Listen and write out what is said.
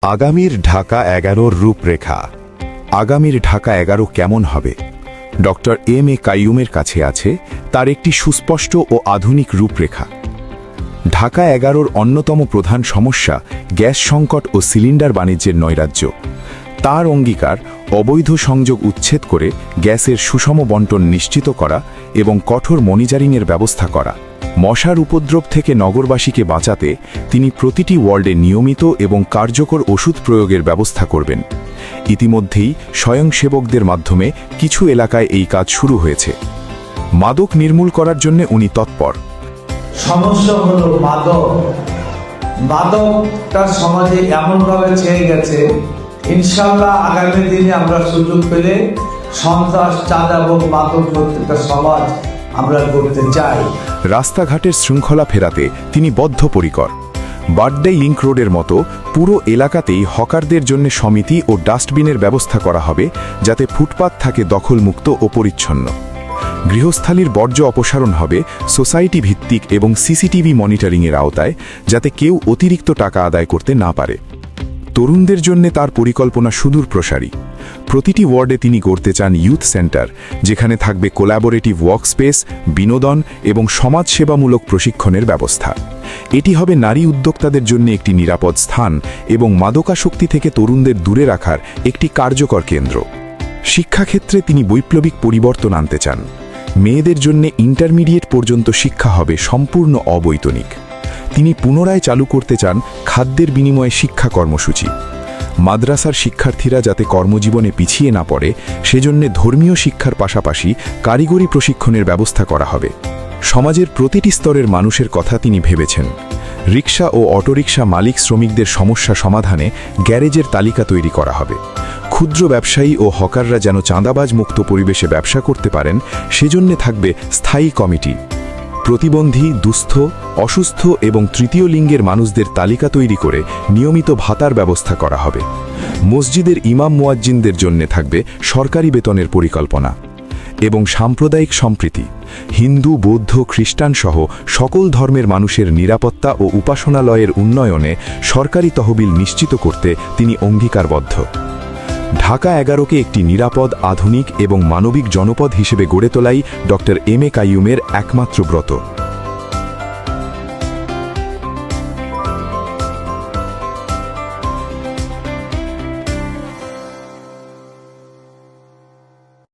আগামীর ঢাকা 11-র রূপরেখা। আগামীর ঢাকা 11 কেমন হবে? ডক্টর এম এ কাইয়ুমের কাছে আছে তার একটি সুস্পষ্ট ও আধুনিক রূপরেখা। ঢাকা 11-র অন্যতম প্রধান সমস্যা গ্যাস সংকট ও সিলিন্ডার বাণিজ্যের নৈরাজ্য। তার অঙ্গীকার অবৈধ সংযোগ উচ্ছেদ করে গ্যাসের সুষম বণ্টন নিশ্চিত করা এবং কঠোর মনিটরিংয়ের ব্যবস্থা করা। মশার উপদ্রব থেকে নগরবাসীকে বাঁচাতে তিনি প্রতিটি ওয়ার্ডে নিয়মিত এবং কার্যকর ওষুধ প্রয়োগের ব্যবস্থা করবেন। ইতিমধ্যেই স্বয়ংসেবকদের মাধ্যমে কিছু এলাকায় এই কাজ শুরু হয়েছে। মাদক নির্মূল করার জন্য উনি তৎপর। সমস্যা হলো মাদকটা সমাজে এমনভাবে ছেয়ে গেছে, ইনশাল্লাহ আগামী দিনে আমরা সুযোগ পেলে সন্ত্রাস, চাঁদা এবং মাদক প্রত্যেকটা সমাজ আমরা করতে চাই। রাস্তাঘাটের শৃঙ্খলা ফেরাতে তিনি বদ্ধপরিকর। বাড্ডে লিংক রোডের মতো পুরো এলাকাতেই হকারদের জন্য সমিতি ও ডাস্টবিনের ব্যবস্থা করা হবে, যাতে ফুটপাত থাকে দখলমুক্ত ও পরিচ্ছন্ন। গৃহস্থালির বর্জ্য অপসারণ হবে সোসাইটি ভিত্তিক এবং সিসিটিভি মনিটরিংয়ের আওতায়, যাতে কেউ অতিরিক্ত টাকা আদায় করতে না পারে। তরুণদের জন্য তার পরিকল্পনা সুদূর প্রসারী। প্রতিটি ওয়ার্ডে তিনি গড়তে চান ইউথ সেন্টার, যেখানে থাকবে কোল্যাবোরেটিভ ওয়ার্কস্পেস, বিনোদন এবং সমাজসেবামূলক প্রশিক্ষণের ব্যবস্থা। এটি হবে নারী উদ্যোক্তাদের জন্য একটি নিরাপদ স্থান এবং মাদকাসক্তি থেকে তরুণদের দূরে রাখার একটি কার্যকর কেন্দ্র। শিক্ষাক্ষেত্রে তিনি বৈপ্লবিক পরিবর্তন আনতে চান। মেয়েদের জন্য ইন্টারমিডিয়েট পর্যন্ত শিক্ষা হবে সম্পূর্ণ অবৈতনিক। তিনি পুনরায় চালু করতে চান খাদ্যের বিনিময়ে শিক্ষা কর্মসূচি। মাদ্রাসার শিক্ষার্থীরা যাতে কর্মজীবনে পিছিয়ে না পড়ে, সেজন্য ধর্মীয় শিক্ষার পাশাপাশি কারিগরি প্রশিক্ষণের ব্যবস্থা করা হবে। সমাজের প্রতিটি স্তরের মানুষের কথা তিনি ভেবেছেন। রিকশা ও অটোরিকশা মালিক শ্রমিকদের সমস্যা সমাধানে গ্যারেজের তালিকা তৈরি করা হবে। ক্ষুদ্র ব্যবসায়ী ও হকাররা যেন চাঁদাবাজ মুক্ত পরিবেশে ব্যবসা করতে পারেন, সেজন্য থাকবে স্থায়ী কমিটি। প্রতিবন্ধী, দুস্থ, অসুস্থ এবং তৃতীয় লিঙ্গের মানুষদের তালিকা তৈরি করে নিয়মিত ভাতার ব্যবস্থা করা হবে। মসজিদের ইমাম মুয়াজ্জিনদের জন্য থাকবে সরকারি বেতনের পরিকল্পনা এবং সাম্প্রদায়িক সম্প্রীতি। হিন্দু, বৌদ্ধ, খ্রিস্টান সহ সকল ধর্মের মানুষের নিরাপত্তা ও উপাসনালয়ের উন্নয়নে সরকারি তহবিল নিশ্চিত করতে তিনি অঙ্গীকারবদ্ধ। ঢাকা 11কে একটি নিরাপদ, আধুনিক এবং মানবিক জনপদ হিসেবে গড়ে তোলাই ডক্টর এম এ কাইয়ুমের একমাত্র ব্রত।